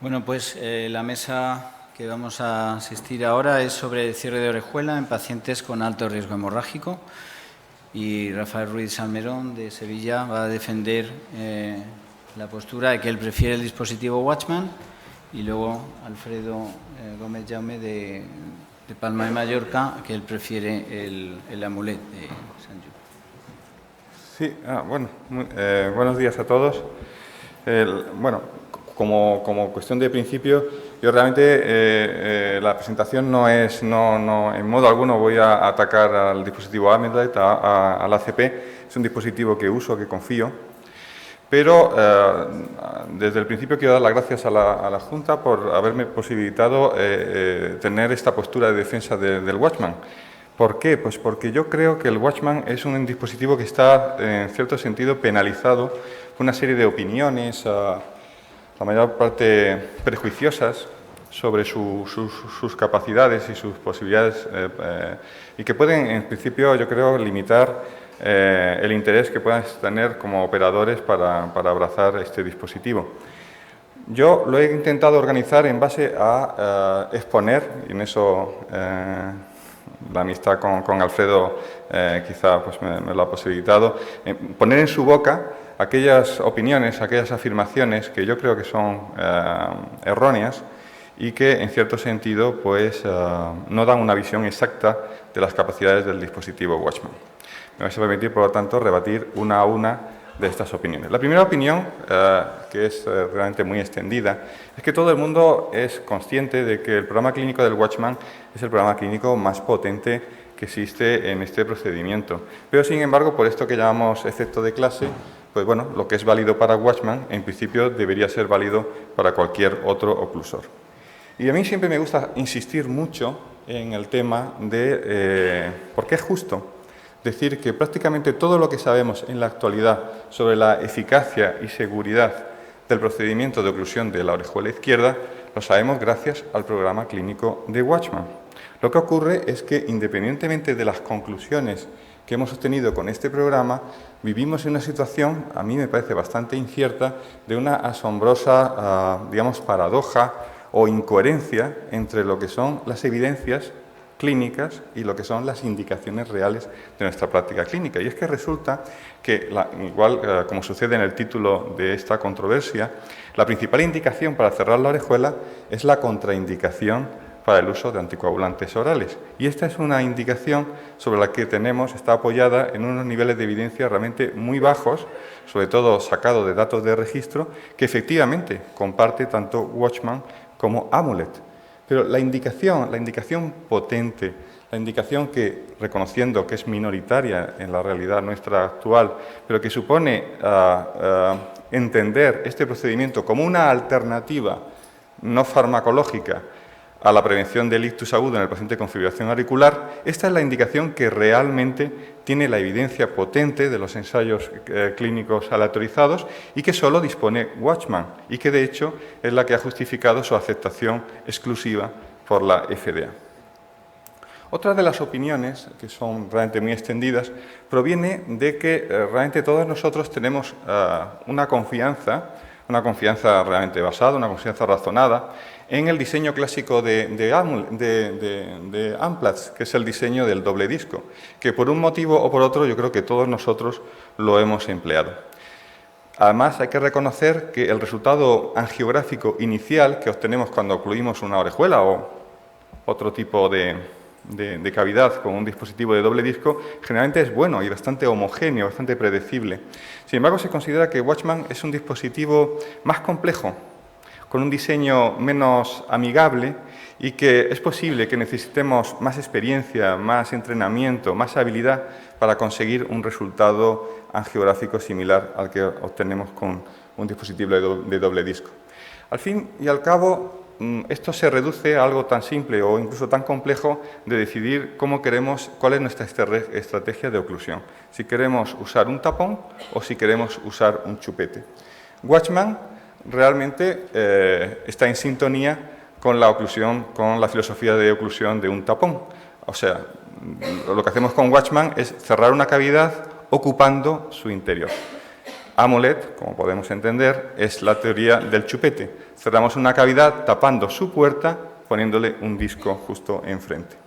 Bueno, pues la mesa que vamos a asistir ahora es sobre el cierre de orejuela en pacientes con alto riesgo hemorrágico. Y Rafael Ruiz Salmerón, de Sevilla, va a defender la postura de que él prefiere el dispositivo Watchman, y luego Alfredo Gómez Jaume, de Palma de Mallorca, que él prefiere el Amulet de Sant Just. Sí, buenos días a todos. Como cuestión de principio, yo realmente la presentación no es, en modo alguno voy a atacar al dispositivo Amulet, al ACP. Es un dispositivo que uso, que confío, pero desde el principio quiero dar las gracias a la Junta por haberme posibilitado tener esta postura de defensa del Watchman. ¿Por qué? Pues porque yo creo que el Watchman es un dispositivo que está, en cierto sentido, penalizado por una serie de opiniones, la mayor parte prejuiciosas, sobre sus capacidades y sus posibilidades, y que pueden, en principio, yo creo, limitar el interés que puedan tener como operadores para abrazar este dispositivo. Yo lo he intentado organizar en base a exponer, y en eso la amistad con Alfredo quizá pues me lo ha posibilitado, poner en su boca aquellas opiniones, aquellas afirmaciones que yo creo que son erróneas y que en cierto sentido pues no dan una visión exacta de las capacidades del dispositivo Watchman. Me vais a permitir, por lo tanto, rebatir una a una de estas opiniones. La primera opinión, que es realmente muy extendida, es que todo el mundo es consciente de que el programa clínico del Watchman es el programa clínico más potente que existe en este procedimiento. Pero, sin embargo, por esto que llamamos efecto de clase, pues bueno, lo que es válido para Watchman, en principio, debería ser válido para cualquier otro oclusor. Y a mí siempre me gusta insistir mucho en el tema de por qué es justo decir que prácticamente todo lo que sabemos en la actualidad sobre la eficacia y seguridad del procedimiento de oclusión de la orejuela izquierda lo sabemos gracias al programa clínico de Watchman. Lo que ocurre es que, independientemente de las conclusiones que hemos obtenido con este programa, vivimos en una situación, a mí me parece bastante incierta, de una asombrosa, digamos, paradoja o incoherencia entre lo que son las evidencias clínicas y lo que son las indicaciones reales de nuestra práctica clínica. Y es que resulta que, igual como sucede en el título de esta controversia, la principal indicación para cerrar la orejuela es la contraindicación para el uso de anticoagulantes orales. Y esta es una indicación sobre la que está apoyada en unos niveles de evidencia realmente muy bajos, sobre todo sacado de datos de registro, que efectivamente comparte tanto Watchman como Amulet. Pero la indicación potente, la indicación que, reconociendo que es minoritaria en la realidad nuestra actual, pero que supone entender este procedimiento como una alternativa no farmacológica a la prevención del ictus agudo en el paciente con fibrilación auricular, esta es la indicación que realmente tiene la evidencia potente de los ensayos clínicos aleatorizados y que solo dispone Watchman y que de hecho es la que ha justificado su aceptación exclusiva por la FDA. Otra de las opiniones, que son realmente muy extendidas, proviene de que realmente todos nosotros tenemos una confianza realmente basada, una confianza razonada, en el diseño clásico de Amplatz, que es el diseño del doble disco, que por un motivo o por otro yo creo que todos nosotros lo hemos empleado. Además, hay que reconocer que el resultado angiográfico inicial que obtenemos cuando ocluimos una orejuela o otro tipo de cavidad con un dispositivo de doble disco, generalmente es bueno y bastante homogéneo, bastante predecible. Sin embargo, se considera que Watchman es un dispositivo más complejo, con un diseño menos amigable y que es posible que necesitemos más experiencia, más entrenamiento, más habilidad para conseguir un resultado angiográfico similar al que obtenemos con un dispositivo de doble disco. Al fin y al cabo, esto se reduce a algo tan simple o incluso tan complejo de decidir cuál es nuestra estrategia de oclusión. Si queremos usar un tapón o si queremos usar un chupete. Watchman realmente está en sintonía con la oclusión, con la filosofía de oclusión de un tapón. O sea, lo que hacemos con Watchman es cerrar una cavidad ocupando su interior. Amulet, como podemos entender, es la teoría del chupete. Cerramos una cavidad tapando su puerta, poniéndole un disco justo enfrente.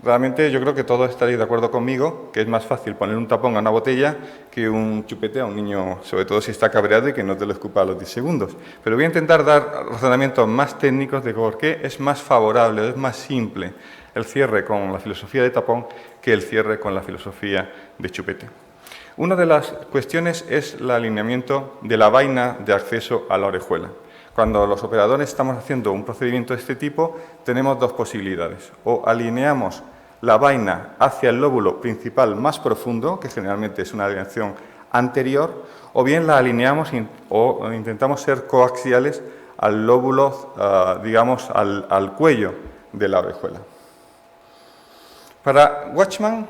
Realmente yo creo que todos estaréis de acuerdo conmigo que es más fácil poner un tapón a una botella que un chupete a un niño, sobre todo si está cabreado y que no te lo escupa a los 10 segundos. Pero voy a intentar dar razonamientos más técnicos de por qué es más favorable, es más simple el cierre con la filosofía de tapón que el cierre con la filosofía de chupete. Una de las cuestiones es el alineamiento de la vaina de acceso a la orejuela. Cuando los operadores estamos haciendo un procedimiento de este tipo, tenemos dos posibilidades. O alineamos la vaina hacia el lóbulo principal más profundo, que generalmente es una alineación anterior, o bien la alineamos o intentamos ser coaxiales al lóbulo, digamos, al cuello de la orejuela. Para Watchman,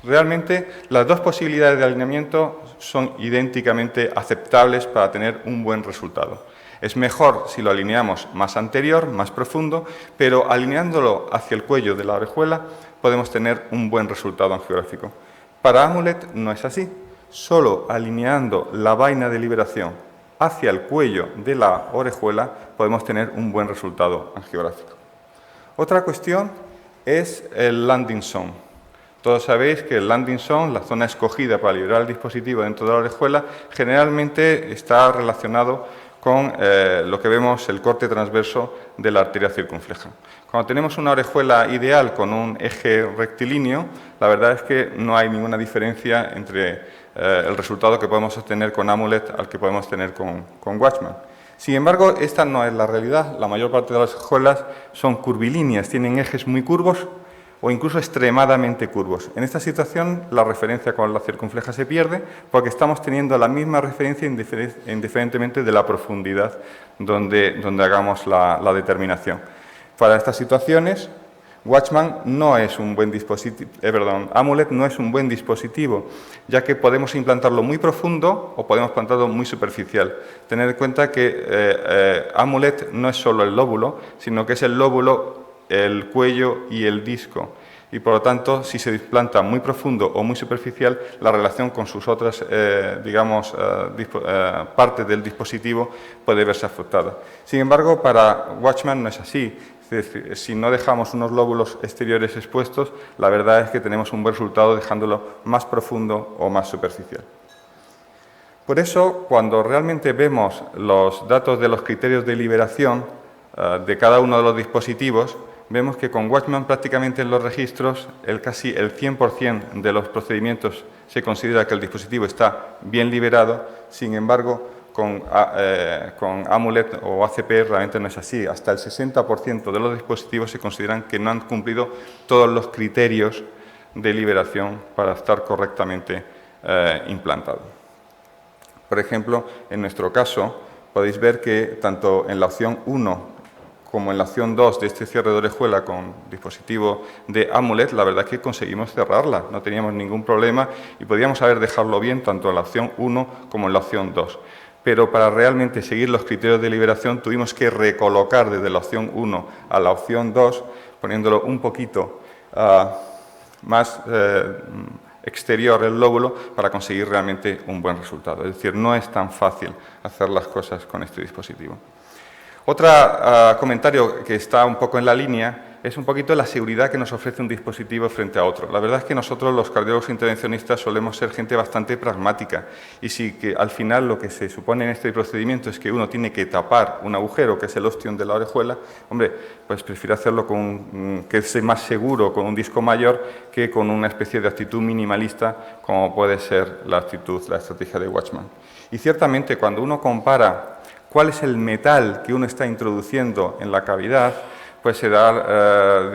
realmente las dos posibilidades de alineamiento son idénticamente aceptables para tener un buen resultado. Es mejor si lo alineamos más anterior, más profundo, pero alineándolo hacia el cuello de la orejuela podemos tener un buen resultado angiográfico. Para Amulet no es así. Solo alineando la vaina de liberación hacia el cuello de la orejuela podemos tener un buen resultado angiográfico. Otra cuestión es el landing zone. Todos sabéis que el landing zone, la zona escogida para liberar el dispositivo dentro de la orejuela, generalmente está relacionado con lo que vemos el corte transverso de la arteria circunfleja. Cuando tenemos una orejuela ideal con un eje rectilíneo, la verdad es que no hay ninguna diferencia entre el resultado que podemos obtener con Amulet al que podemos tener con Watchman. Sin embargo, esta no es la realidad. La mayor parte de las orejuelas son curvilíneas, tienen ejes muy curvos o incluso extremadamente curvos. En esta situación, la referencia con la circunfleja se pierde porque estamos teniendo la misma referencia indiferentemente de la profundidad donde hagamos la determinación. Para estas situaciones, Watchman no es un buen dispositivo, Amulet no es un buen dispositivo, ya que podemos implantarlo muy profundo o podemos implantarlo muy superficial. Tener en cuenta que Amulet no es solo el lóbulo, sino que es el lóbulo, el cuello y el disco. Y por lo tanto, si se implanta muy profundo o muy superficial, la relación con sus otras, partes del dispositivo puede verse afectada. Sin embargo, para Watchman no es así. Es decir, si no dejamos unos lóbulos exteriores expuestos, la verdad es que tenemos un buen resultado dejándolo más profundo o más superficial. Por eso, cuando realmente vemos los datos de los criterios de liberación de cada uno de los dispositivos, vemos que con Watchman prácticamente en los registros casi el 100% de los procedimientos se considera que el dispositivo está bien liberado. Sin embargo, con Amulet o ACP realmente no es así. Hasta el 60% de los dispositivos se consideran que no han cumplido todos los criterios de liberación para estar correctamente implantado. Por ejemplo, en nuestro caso, podéis ver que tanto en la opción 1 como en la opción 2 de este cierre de orejuela con dispositivo de Amulet, la verdad es que conseguimos cerrarla, no teníamos ningún problema y podíamos haber dejado bien tanto en la opción 1 como en la opción 2. Pero para realmente seguir los criterios de liberación tuvimos que recolocar desde la opción 1 a la opción 2, poniéndolo un poquito más exterior el lóbulo para conseguir realmente un buen resultado. Es decir, no es tan fácil hacer las cosas con este dispositivo. Otro comentario que está un poco en la línea es un poquito la seguridad que nos ofrece un dispositivo frente a otro. La verdad es que nosotros, los cardiólogos intervencionistas, solemos ser gente bastante pragmática y si que al final lo que se supone en este procedimiento es que uno tiene que tapar un agujero, que es el ostión de la orejuela, hombre, pues prefiero hacerlo que es más seguro con un disco mayor que con una especie de actitud minimalista como puede ser la estrategia de Watchman. Y ciertamente cuando uno compara cuál es el metal que uno está introduciendo en la cavidad, pues se da,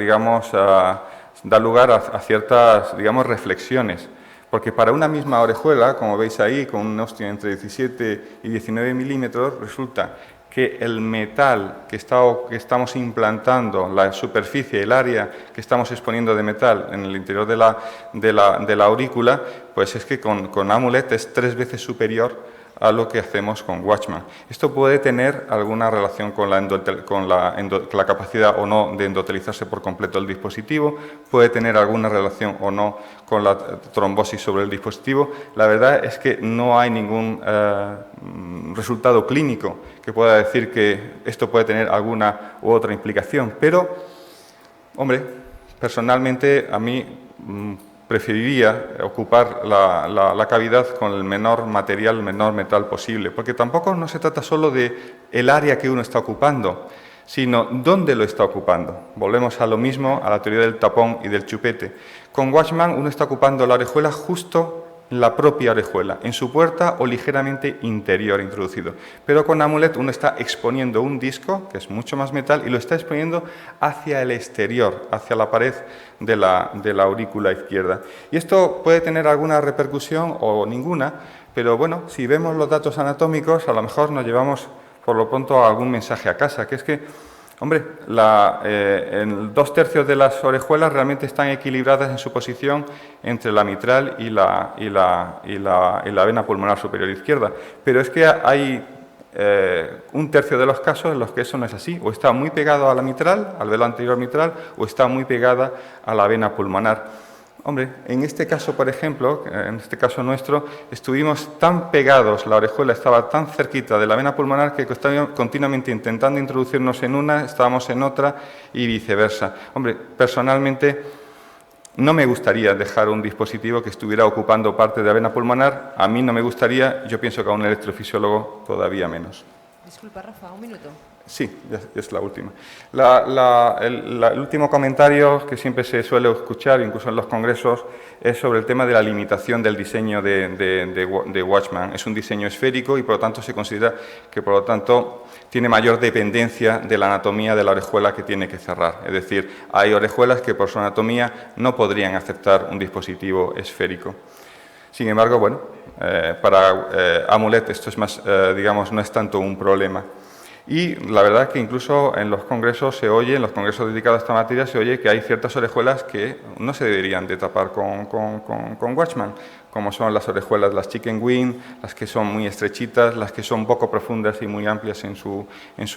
da lugar a ciertas, reflexiones. Porque para una misma orejuela, como veis ahí, con un ostión entre 17 y 19 milímetros, resulta que el metal que estamos implantando, la superficie, el área que estamos exponiendo de metal en el interior de la aurícula, pues es que con Amulet es 3 veces superior a lo que hacemos con Watchman. Esto puede tener alguna relación con la capacidad o no de endotelizarse por completo el dispositivo, puede tener alguna relación o no con la trombosis sobre el dispositivo. La verdad es que no hay ningún resultado clínico que pueda decir que esto puede tener alguna u otra implicación, pero, hombre, personalmente a mí preferiría ocupar la cavidad con el menor material, el menor metal posible, porque tampoco no se trata solo de el área que uno está ocupando, sino dónde lo está ocupando. Volvemos a lo mismo, a la teoría del tapón y del chupete. Con Watchman uno está ocupando la orejuela justo en la propia orejuela, en su puerta o ligeramente interior introducido. Pero con Amulet uno está exponiendo un disco, que es mucho más metal, y lo está exponiendo hacia el exterior, hacia la pared de la aurícula izquierda. Y esto puede tener alguna repercusión o ninguna, pero bueno, si vemos los datos anatómicos, a lo mejor nos llevamos por lo pronto algún mensaje a casa, que es que, hombre, en 2/3 de las orejuelas realmente están equilibradas en su posición entre la mitral y la vena pulmonar superior izquierda. Pero es que hay 1/3 de los casos en los que eso no es así. O está muy pegado a la mitral, al velo anterior mitral, o está muy pegada a la vena pulmonar. Hombre, en este caso, por ejemplo, en este caso nuestro, estuvimos tan pegados, la orejuela estaba tan cerquita de la vena pulmonar que estábamos continuamente intentando introducirnos en una, estábamos en otra y viceversa. Hombre, personalmente no me gustaría dejar un dispositivo que estuviera ocupando parte de la vena pulmonar, a mí no me gustaría, yo pienso que a un electrofisiólogo todavía menos. Disculpa, Rafa, un minuto. Sí, es la última. El último comentario que siempre se suele escuchar, incluso en los congresos, es sobre el tema de la limitación del diseño de Watchman. Es un diseño esférico y, por lo tanto, se considera que, por lo tanto, tiene mayor dependencia de la anatomía de la orejuela que tiene que cerrar. Es decir, hay orejuelas que, por su anatomía, no podrían aceptar un dispositivo esférico. Sin embargo, bueno, para Amulet esto es más, digamos, no es tanto un problema. Y la verdad es que incluso en los congresos se oye, en los congresos dedicados a esta materia, se oye que hay ciertas orejuelas que no se deberían de tapar con Watchman, como son las orejuelas, las chicken wing, las que son muy estrechitas, las que son poco profundas y muy amplias en su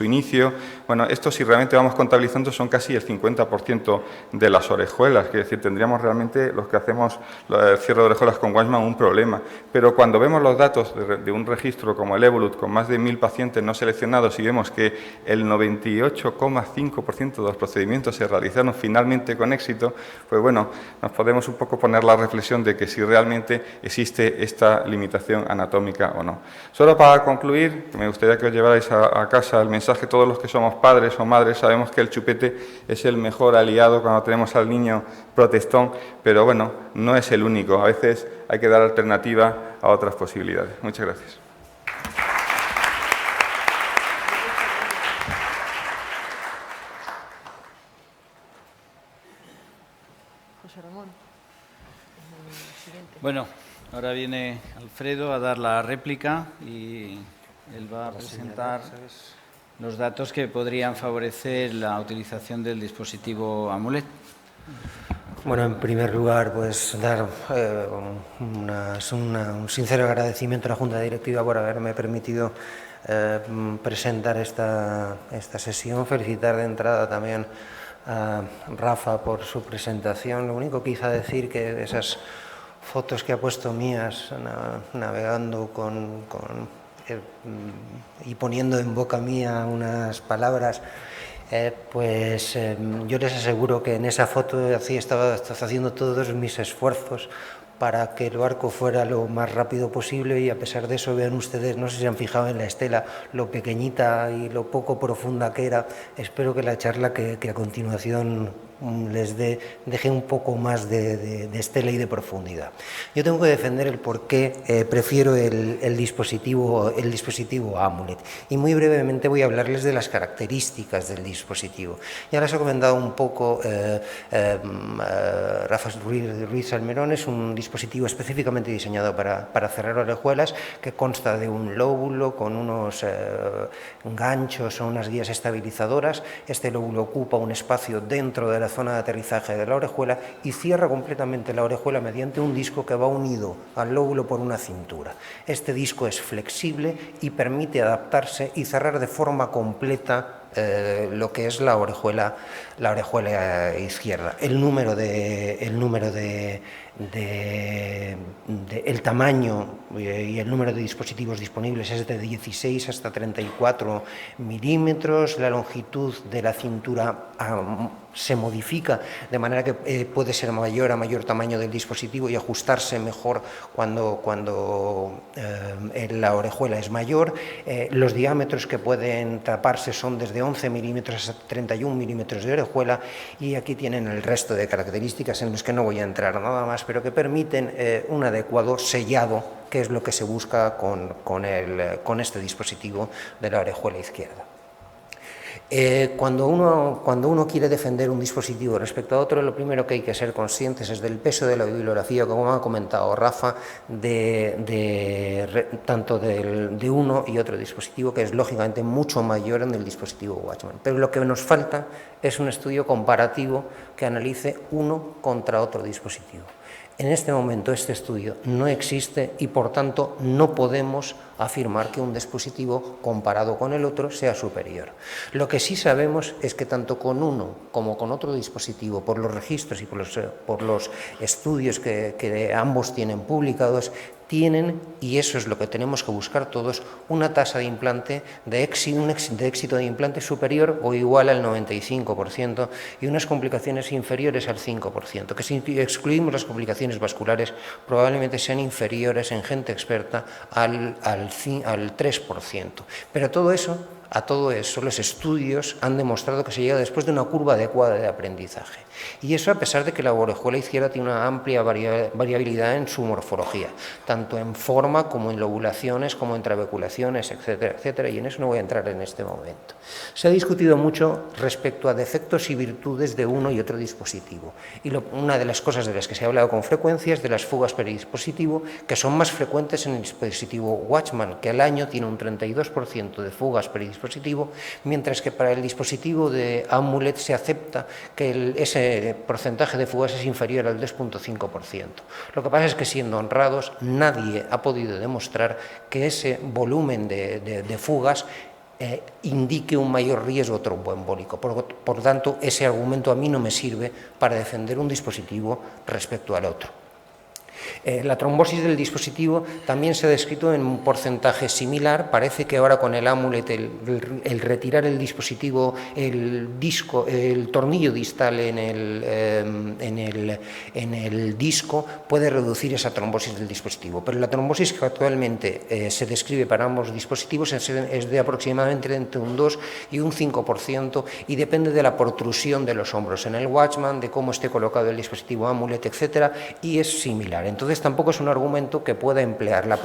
inicio. Bueno, esto si realmente vamos contabilizando son casi el 50% de las orejuelas, es decir, tendríamos realmente los que hacemos el cierre de orejuelas con Watchman un problema. Pero cuando vemos los datos de un registro como el Evolut con más de 1000 pacientes no seleccionados y vemos que el 98,5% de los procedimientos se realizaron finalmente con éxito, pues bueno, nos podemos un poco poner la reflexión de que si realmente existe esta limitación anatómica o no. Solo para concluir, me gustaría que os llevarais a casa el mensaje, todos los que somos padres o madres sabemos que el chupete es el mejor aliado cuando tenemos al niño protestón, pero bueno, no es el único, a veces hay que dar alternativa a otras posibilidades. Muchas gracias. José Ramón. Bueno, ahora viene Alfredo a dar la réplica y él va a presentar los datos que podrían favorecer la utilización del dispositivo Amulet. Bueno, en primer lugar, pues dar un sincero agradecimiento a la Junta Directiva por haberme permitido presentar esta sesión. Felicitar de entrada también a Rafa por su presentación. Lo único que quizá decir que esas fotos que ha puesto mías navegando y poniendo en boca mía unas palabras, yo les aseguro que en esa foto estaba haciendo todos mis esfuerzos para que el barco fuera lo más rápido posible y a pesar de eso, vean ustedes, no sé si se han fijado en la estela, lo pequeñita y lo poco profunda que era. Espero que la charla que a continuación les deje un poco más de estela y de profundidad. Yo tengo que defender el por qué prefiero el dispositivo Amulet y muy brevemente voy a hablarles de las características del dispositivo. Ya les he comentado un poco, Rafa Ruiz Salmerón es un dispositivo específicamente diseñado para cerrar orejuelas que consta de un lóbulo con unos ganchos o unas guías estabilizadoras. Este lóbulo ocupa un espacio dentro de la zona de aterrizaje de la orejuela y cierra completamente la orejuela mediante un disco que va unido al lóbulo por una cintura. Este disco es flexible y permite adaptarse y cerrar de forma completa lo que es la orejuela izquierda. El tamaño y el número de dispositivos disponibles es de 16 hasta 34 milímetros. La longitud de la cintura se modifica de manera que puede ser mayor a mayor tamaño del dispositivo y ajustarse mejor cuando la orejuela es mayor. Los diámetros que pueden taparse son desde 11 milímetros hasta 31 milímetros de orejuela, y aquí tienen el resto de características en los que no voy a entrar nada más, pero que permiten un adecuado sellado, que es lo que se busca con este dispositivo de la orejuela izquierda. Cuando uno quiere defender un dispositivo respecto a otro, lo primero que hay que ser conscientes es del peso de la bibliografía, como ha comentado Rafa, tanto de uno y otro dispositivo, que es lógicamente mucho mayor en el dispositivo Watchman. Pero lo que nos falta es un estudio comparativo que analice uno contra otro dispositivo. En este momento este estudio no existe y, por tanto, no podemos afirmar que un dispositivo comparado con el otro sea superior. Lo que sí sabemos es que tanto con uno como con otro dispositivo, por los registros y por los estudios que ambos tienen publicados, tienen, y eso es lo que tenemos que buscar todos, una tasa de implante de éxito de implante superior o igual al 95% y unas complicaciones inferiores al 5%, que si excluimos las complicaciones vasculares probablemente sean inferiores en gente experta al 3%. Pero a todo eso los estudios han demostrado que se llega después de una curva adecuada de aprendizaje. Y eso a pesar de que la orejuela izquierda tiene una amplia variabilidad en su morfología, tanto en forma como en lobulaciones, como en trabeculaciones, etcétera, etcétera, y en eso no voy a entrar en este momento. Se ha discutido mucho respecto a defectos y virtudes de uno y otro dispositivo. Y una de las cosas de las que se ha hablado con frecuencia es de las fugas peridispositivo, que son más frecuentes en el dispositivo Watchman, que al año tiene un 32% de fugas peridispositivo, mientras que para el dispositivo de Amulet se acepta que ese porcentaje de fugas es inferior al 2,5%. Lo que pasa es que, siendo honrados, nadie ha podido demostrar que ese volumen de fugas indique un mayor riesgo tromboembólico. Por tanto, ese argumento a mí no me sirve para defender un dispositivo respecto al otro. La trombosis del dispositivo también se ha descrito en un porcentaje similar. Parece que ahora con el Amulet, el retirar el dispositivo, el tornillo distal en el disco puede reducir esa trombosis del dispositivo. Pero la trombosis que actualmente se describe para ambos dispositivos es de aproximadamente entre un 2 y un 5% y depende de la protrusión de los hombros en el Watchman, de cómo esté colocado el dispositivo Amulet, etcétera, y es similar. Entonces tampoco es un argumento que pueda emplear la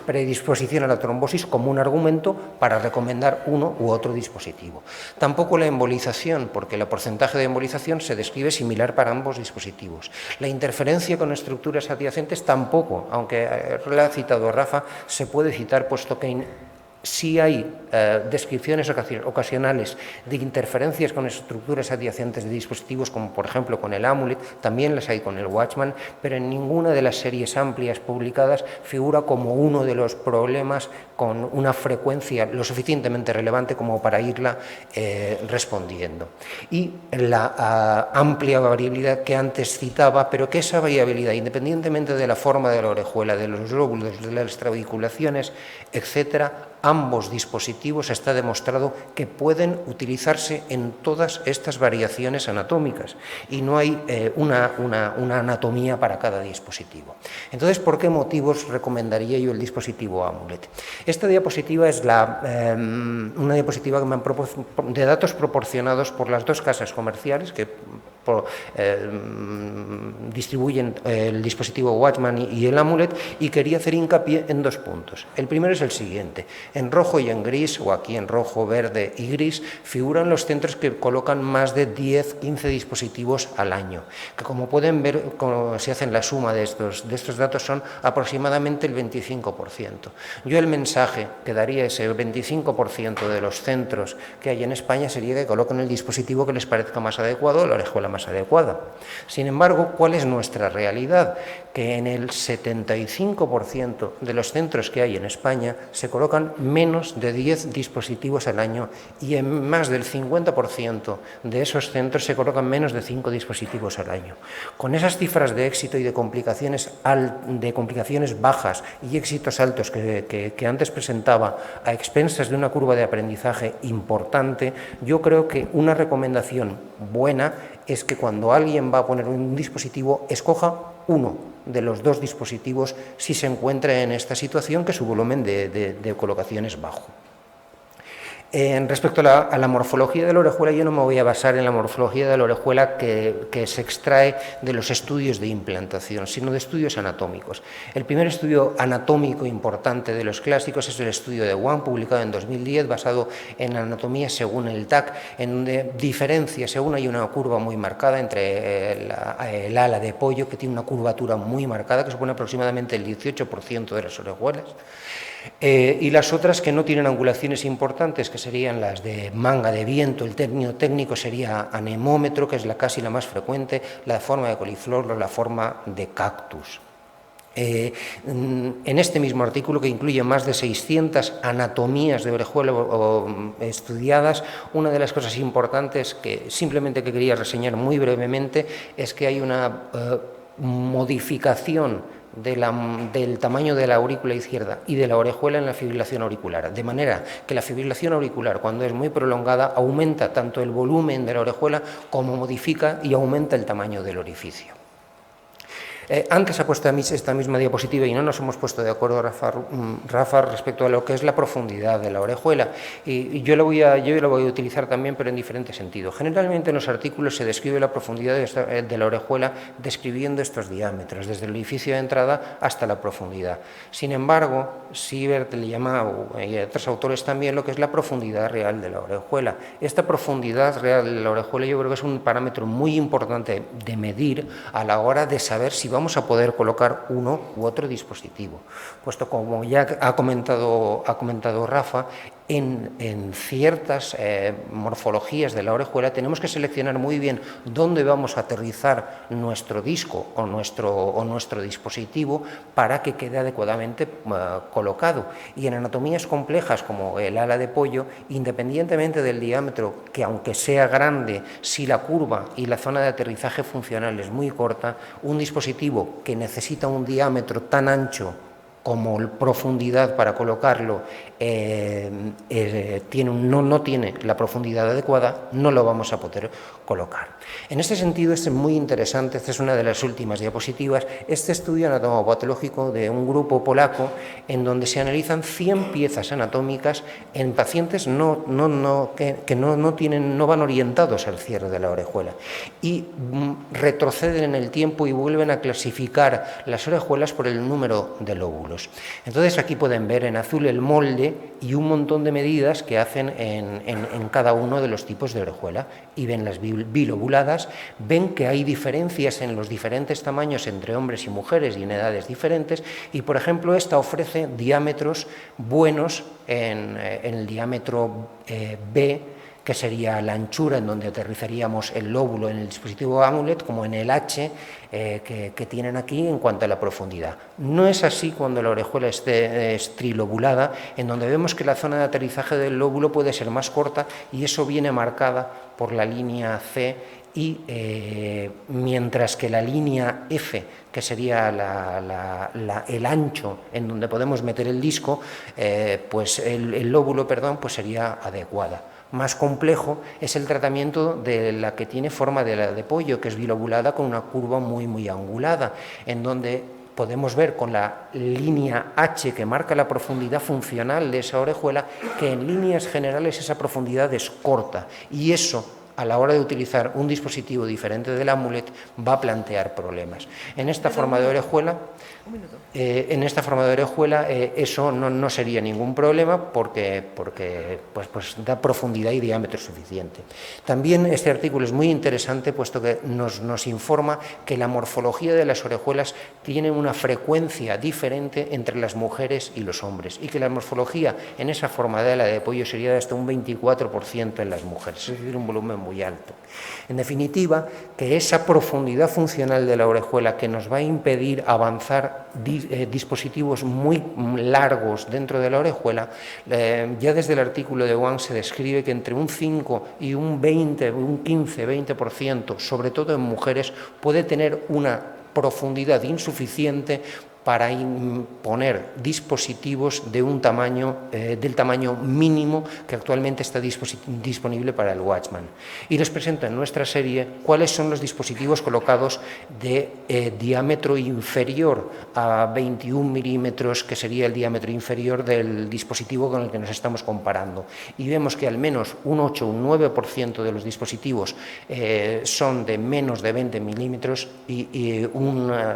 predisposición a la trombosis como un argumento para recomendar uno u otro dispositivo. Tampoco la embolización, porque el porcentaje de embolización se describe similar para ambos dispositivos. La interferencia con estructuras adyacentes tampoco, aunque la ha citado Rafa, se puede citar, puesto que sí hay descripciones ocasionales de interferencias con estructuras adyacentes de dispositivos, como por ejemplo con el Amulet, también las hay con el Watchman, pero en ninguna de las series amplias publicadas figura como uno de los problemas con una frecuencia lo suficientemente relevante como para irla respondiendo. Y la amplia variabilidad que antes citaba, pero que esa variabilidad, independientemente de la forma de la orejuela, de los lóbulos, de las trabeculaciones, etcétera, ambos dispositivos está demostrado que pueden utilizarse en todas estas variaciones anatómicas y no hay una anatomía para cada dispositivo. Entonces, ¿por qué motivos recomendaría yo el dispositivo Amulet? Esta diapositiva es una diapositiva que me han de datos proporcionados por las dos casas comerciales que distribuyen el dispositivo Watchman y el Amulet, y quería hacer hincapié en 2 puntos. El primero es el siguiente: en rojo y en gris, o aquí en rojo, verde y gris, figuran los centros que colocan más de 10-15 dispositivos al año, que como pueden ver, si hacen la suma de estos datos, son aproximadamente el 25%. Yo el mensaje que daría ese 25% de los centros que hay en España sería que coloquen el dispositivo que les parezca más adecuado, la orejuela más adecuada. Sin embargo, ¿cuál es nuestra realidad? Que en el 75% de los centros que hay en España se colocan menos de 10 dispositivos al año, y en más del 50% de esos centros se colocan menos de 5 dispositivos al año. Con esas cifras de éxito y de complicaciones bajas y éxitos altos que antes presentaba, a expensas de una curva de aprendizaje importante, yo creo que una recomendación buena es que cuando alguien va a poner un dispositivo, escoja uno de los 2 dispositivos si se encuentra en esta situación, que su volumen de colocación es bajo. Respecto a la morfología de la orejuela, yo no me voy a basar en la morfología de la orejuela que se extrae de los estudios de implantación, sino de estudios anatómicos. El primer estudio anatómico importante de los clásicos es el estudio de Wang, publicado en 2010, basado en anatomía según el TAC, en donde diferencia, según hay una curva muy marcada entre el ala de pollo, que tiene una curvatura muy marcada, que supone aproximadamente el 18% de las orejuelas, y las otras que no tienen angulaciones importantes, que serían las de manga de viento. El término técnico sería anemómetro, que es casi la más frecuente, la forma de coliflor o la forma de cactus. En este mismo artículo, que incluye más de 600 anatomías de orejuela estudiadas, una de las cosas importantes que simplemente quería reseñar muy brevemente es que hay una modificación del tamaño de la aurícula izquierda y de la orejuela en la fibrilación auricular, de manera que la fibrilación auricular, cuando es muy prolongada, aumenta tanto el volumen de la orejuela como modifica y aumenta el tamaño del orificio. Antes ha puesto esta misma diapositiva y no nos hemos puesto de acuerdo, Rafa, respecto a lo que es la profundidad de la orejuela, y yo lo voy a utilizar también, pero en diferente sentido. Generalmente en los artículos se describe la profundidad de la orejuela describiendo estos diámetros, desde el orificio de entrada hasta la profundidad. Sin embargo, Siebert le llama, y otros autores también, lo que es la profundidad real de la orejuela. Esta profundidad real de la orejuela yo creo que es un parámetro muy importante de medir a la hora de saber si vamos a poder colocar uno u otro dispositivo, puesto, como ya ha comentado Rafa, en ciertas morfologías de la orejuela tenemos que seleccionar muy bien dónde vamos a aterrizar nuestro disco o nuestro dispositivo para que quede adecuadamente colocado. Y en anatomías complejas como el ala de pollo, independientemente del diámetro, que aunque sea grande, si la curva y la zona de aterrizaje funcional es muy corta, un dispositivo que necesita un diámetro tan ancho como profundidad para colocarlo no tiene la profundidad adecuada, no lo vamos a poder colocar. En este sentido es muy interesante, esta es una de las últimas diapositivas, este estudio anatomopatológico de un grupo polaco en donde se analizan 100 piezas anatómicas en pacientes que no van orientados al cierre de la orejuela, y retroceden en el tiempo y vuelven a clasificar las orejuelas por el número de lóbulos. Entonces aquí pueden ver en azul el molde y un montón de medidas que hacen en cada uno de los tipos de orejuela, y ven las bilobuladas, ven que hay diferencias en los diferentes tamaños entre hombres y mujeres y en edades diferentes, y por ejemplo esta ofrece diámetros buenos en el diámetro B, que sería la anchura en donde aterrizaríamos el lóbulo en el dispositivo Amulet, como en el H que tienen aquí en cuanto a la profundidad. No es así cuando la orejuela es trilobulada, en donde vemos que la zona de aterrizaje del lóbulo puede ser más corta, y eso viene marcada por la línea C, y mientras que la línea F, que sería el ancho en donde podemos meter el disco, pues el lóbulo, pues sería adecuada. Más complejo es el tratamiento de la que tiene forma de pollo, que es bilobulada con una curva muy angulada, en donde podemos ver con la línea H que marca la profundidad funcional de esa orejuela que en líneas generales esa profundidad es corta, y eso a la hora de utilizar un dispositivo diferente del Amulet va a plantear problemas. En esta forma de orejuela, eso no sería ningún problema porque pues da profundidad y diámetro suficiente. También este artículo es muy interesante puesto que nos informa que la morfología de las orejuelas tiene una frecuencia diferente entre las mujeres y los hombres y que la morfología en esa forma de ala de pollo sería de hasta un 24% en las mujeres, es decir, un volumen muy alto. En definitiva, que esa profundidad funcional de la orejuela que nos va a impedir avanzar dispositivos muy largos dentro de la orejuela, ya desde el artículo de Wang se describe que entre un 5 y un 15-20%, sobre todo en mujeres, puede tener una profundidad insuficiente para poner dispositivos de un tamaño, del tamaño mínimo que actualmente está disponible para el Watchman. Y les presento en nuestra serie cuáles son los dispositivos colocados de diámetro inferior a 21 milímetros, que sería el diámetro inferior del dispositivo con el que nos estamos comparando. Y vemos que al menos un 8 o un 9% de los dispositivos son de menos de 20 milímetros y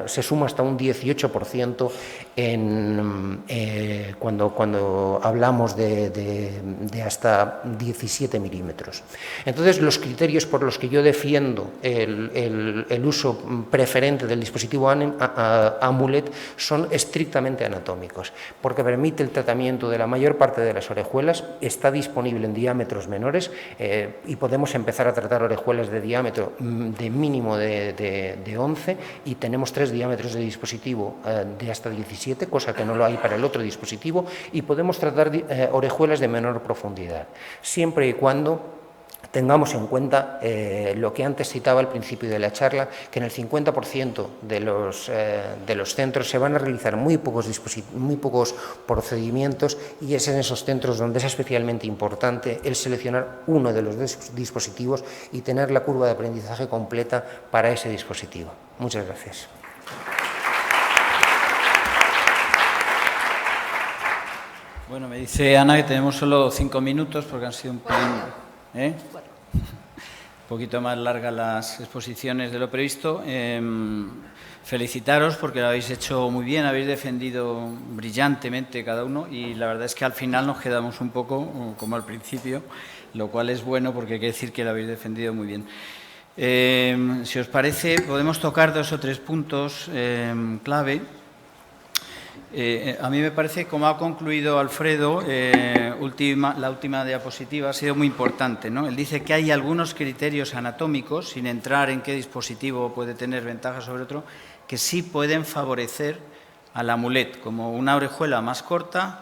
se suma hasta un 18% cuando hablamos de hasta 17 milímetros. Entonces, los criterios por los que yo defiendo el uso preferente del dispositivo Amulet son estrictamente anatómicos, porque permite el tratamiento de la mayor parte de las orejuelas, está disponible en diámetros menores y podemos empezar a tratar orejuelas de diámetro de mínimo de 11 y tenemos 3 diámetros de dispositivo de hasta 17, cosa que no lo hay para el otro dispositivo, y podemos tratar orejuelas de menor profundidad, siempre y cuando tengamos en cuenta lo que antes citaba al principio de la charla, que en el 50% de los centros se van a realizar muy pocos procedimientos y es en esos centros donde es especialmente importante el seleccionar uno de los dispositivos y tener la curva de aprendizaje completa para ese dispositivo. Muchas gracias. Bueno, me dice Ana que tenemos solo 5 minutos porque han sido un poquito más largas las exposiciones de lo previsto. Felicitaros porque lo habéis hecho muy bien, habéis defendido brillantemente cada uno y la verdad es que al final nos quedamos un poco como al principio, lo cual es bueno porque quiere decir que lo habéis defendido muy bien. Si os parece, podemos tocar 2 o 3 puntos clave. A mí me parece, como ha concluido Alfredo, la última diapositiva ha sido muy importante, ¿no? Él dice que hay algunos criterios anatómicos, sin entrar en qué dispositivo puede tener ventaja sobre otro, que sí pueden favorecer al Amulet, como una orejuela más corta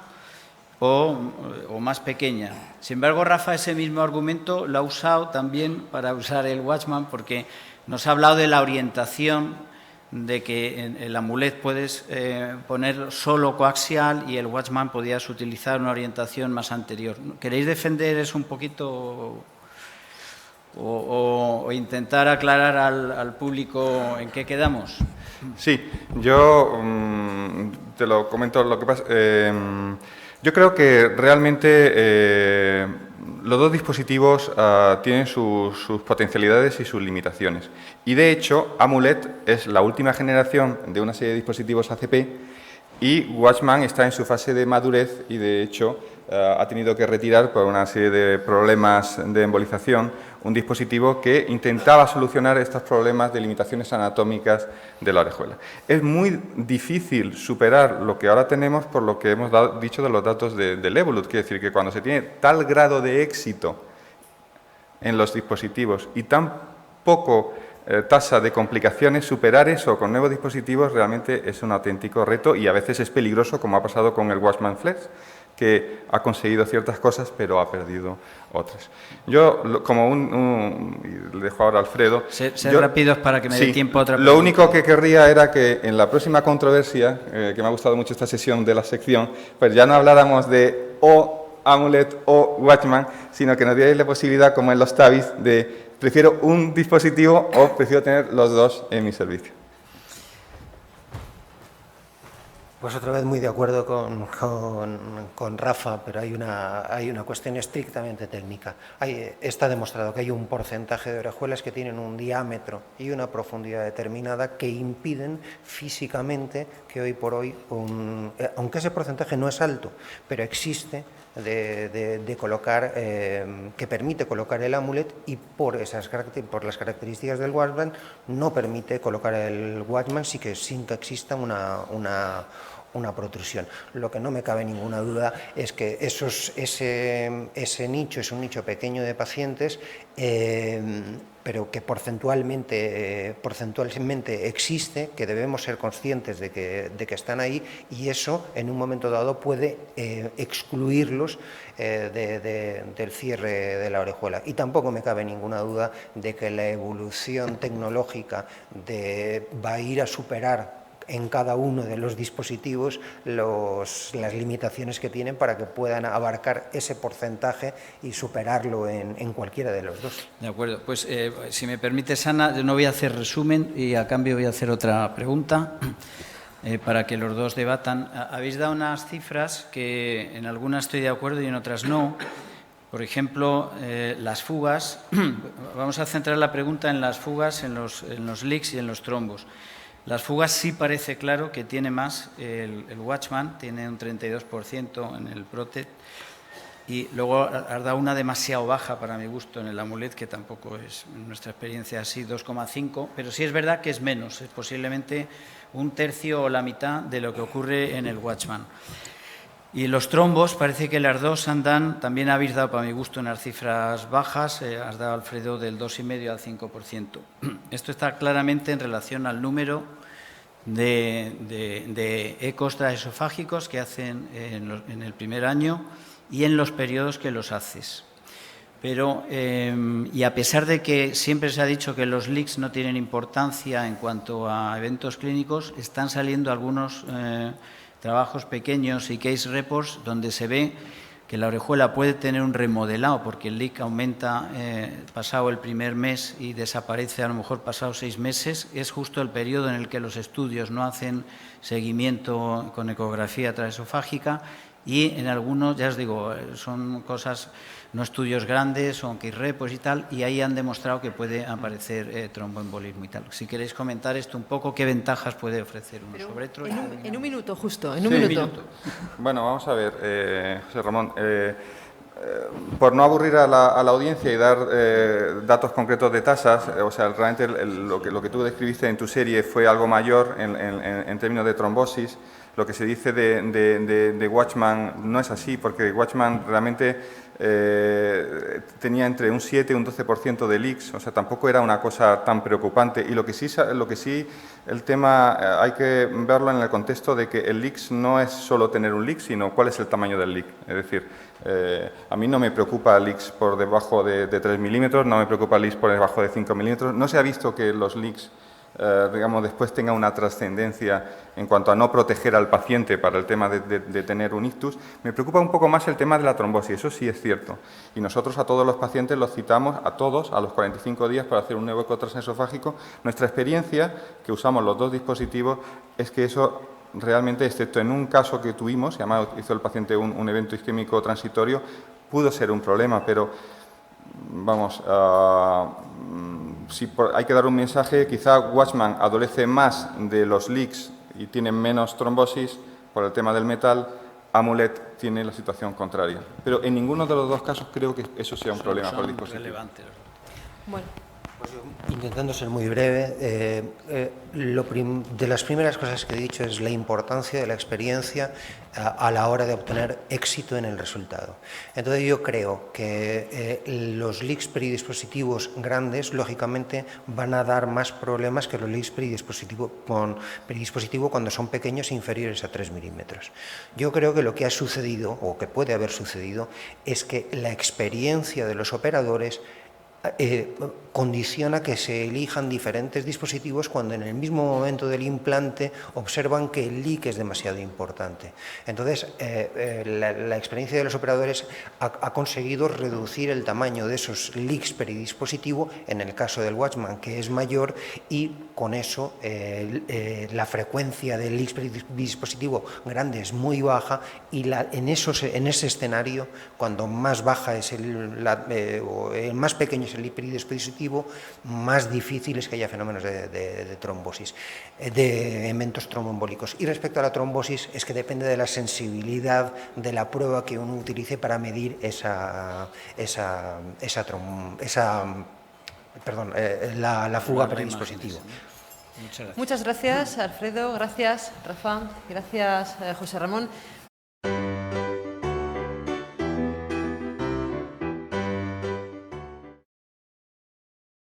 o más pequeña. Sin embargo, Rafa ese mismo argumento lo ha usado también para usar el Watchman, porque nos ha hablado de la orientación, de que en el Amulet puedes poner solo coaxial y el Watchman podías utilizar una orientación más anterior. ¿Queréis defender eso un poquito o intentar aclarar al público en qué quedamos? Sí, yo te lo comento. Lo que pasa, yo creo que realmente los dos dispositivos tienen sus potencialidades y sus limitaciones. Y de hecho, Amulet es la última generación de una serie de dispositivos ACP y Watchman está en su fase de madurez y de hecho ha tenido que retirar por una serie de problemas de embolización un dispositivo que intentaba solucionar estos problemas de limitaciones anatómicas de la orejuela. Es muy difícil superar lo que ahora tenemos por lo que hemos dicho de los datos del Evolut, quiere decir que cuando se tiene tal grado de éxito en los dispositivos y tan poco tasa de complicaciones, superar eso con nuevos dispositivos realmente es un auténtico reto y a veces es peligroso, como ha pasado con el Watchman Flex, que ha conseguido ciertas cosas pero ha perdido otras. Yo, como y le dejo ahora a Alfredo... Ser rápidos para que me dé tiempo a otra pregunta. Lo único que querría era que en la próxima controversia, que me ha gustado mucho esta sesión de la sección, pues ya no habláramos de Amulet o Watchman, sino que nos dierais la posibilidad, como en los TAVIs, de prefiero un dispositivo o prefiero tener los dos en mi servicio. Pues otra vez muy de acuerdo con Rafa, pero hay una cuestión estrictamente técnica. Está demostrado que hay un porcentaje de orejuelas que tienen un diámetro y una profundidad determinada que impiden físicamente que hoy por hoy, aunque ese porcentaje no es alto, pero existe, de colocar, que permite colocar el amulet, y por las características del Watchman no permite colocar el Watchman sin que exista una protrusión. Lo que no me cabe ninguna duda es que ese nicho es un nicho pequeño de pacientes, pero que porcentualmente existe, que debemos ser conscientes de que están ahí, y eso en un momento dado puede excluirlos del cierre de la orejuela. Y tampoco me cabe ninguna duda de que la evolución tecnológica va a ir a superar en cada uno de los dispositivos las limitaciones que tienen para que puedan abarcar ese porcentaje y superarlo en cualquiera de los dos. De acuerdo. Pues si me permites, Ana, yo no voy a hacer resumen y a cambio voy a hacer otra pregunta para que los dos debatan. Habéis dado unas cifras que en algunas estoy de acuerdo y en otras no. Por ejemplo, las fugas. Vamos a centrar la pregunta en las fugas, en los leaks y en los trombos. Las fugas sí parece claro que tiene más el Watchman, tiene un 32% en el Protect, y luego has dado una demasiado baja para mi gusto en el Amulet, que tampoco es en nuestra experiencia así, 2,5, pero sí es verdad que es menos, es posiblemente un tercio o la mitad de lo que ocurre en el Watchman. Y los trombos, parece que las dos andan, también habéis dado para mi gusto unas cifras bajas, has dado, Alfredo, del 2,5 al 5%. Esto está claramente en relación al número de ecos transesofágicos que hacen en el primer año y en los periodos que los haces. Pero, y a pesar de que siempre se ha dicho que los leaks no tienen importancia en cuanto a eventos clínicos, están saliendo algunos trabajos pequeños y case reports donde se ve que la orejuela puede tener un remodelado porque el leak aumenta pasado el primer mes y desaparece a lo mejor pasado 6 meses. Es justo el periodo en el que los estudios no hacen seguimiento con ecografía transesofágica, y en algunos, ya os digo, son cosas, no estudios grandes, son case reports y tal, y ahí han demostrado que puede aparecer tromboembolismo y tal. Si queréis comentar esto un poco, ¿qué ventajas puede ofrecer uno sobre otro? En un minuto, justo, en un minuto. Bueno, vamos a ver, José Ramón. Por no aburrir a la audiencia y dar datos concretos de tasas, o sea, realmente lo que tú describiste en tu serie fue algo mayor en términos de trombosis. Lo que se dice de Watchman no es así, porque Watchman realmente tenía entre un 7 y un 12% de leaks, o sea, tampoco era una cosa tan preocupante. Y lo que sí el tema hay que verlo en el contexto de que el leaks no es solo tener un leak, sino cuál es el tamaño del leak. Es decir, a mí no me preocupa leaks por debajo de 3 milímetros, no me preocupa leaks por debajo de 5 milímetros. No se ha visto que los leaks digamos, después tenga una trascendencia en cuanto a no proteger al paciente para el tema de tener un ictus. Me preocupa un poco más el tema de la trombosis, eso sí es cierto. Y nosotros a todos los pacientes los citamos, a todos, a los 45 días para hacer un nuevo eco transesofágico. Nuestra experiencia, que usamos los dos dispositivos, es que eso realmente, excepto en un caso que tuvimos, llamado, hizo el paciente un evento isquémico transitorio, pudo ser un problema, pero vamos, si hay que dar un mensaje, quizá Watchman adolece más de los leaks y tiene menos trombosis por el tema del metal. Amulet tiene la situación contraria. Pero en ninguno de los dos casos creo que eso sea un problema por el dispositivo. Bueno. Pues intentando ser muy breve, de las primeras cosas que he dicho es la importancia de la experiencia a la hora de obtener éxito en el resultado. Entonces yo creo que los leaks peridispositivos grandes, lógicamente, van a dar más problemas que los leaks peridispositivo cuando son pequeños e inferiores a 3 milímetros. Yo creo que lo que ha sucedido, o que puede haber sucedido, es que la experiencia de los operadores condiciona que se elijan diferentes dispositivos cuando en el mismo momento del implante observan que el leak es demasiado importante. Entonces, la experiencia de los operadores ha conseguido reducir el tamaño de esos leaks peridispositivo, en el caso del Watchman, que es mayor, y con eso la frecuencia del leaks peridispositivo grande es muy baja, y en ese escenario, cuando más baja es más pequeño es el leak peridispositivo, más difícil es que haya fenómenos de trombosis, de eventos tromboembólicos. Y respecto a la trombosis, es que depende de la sensibilidad de la prueba que uno utilice para medir la fuga peridispositiva. Muchas gracias, Alfredo. Gracias, Rafa. Gracias, José Ramón.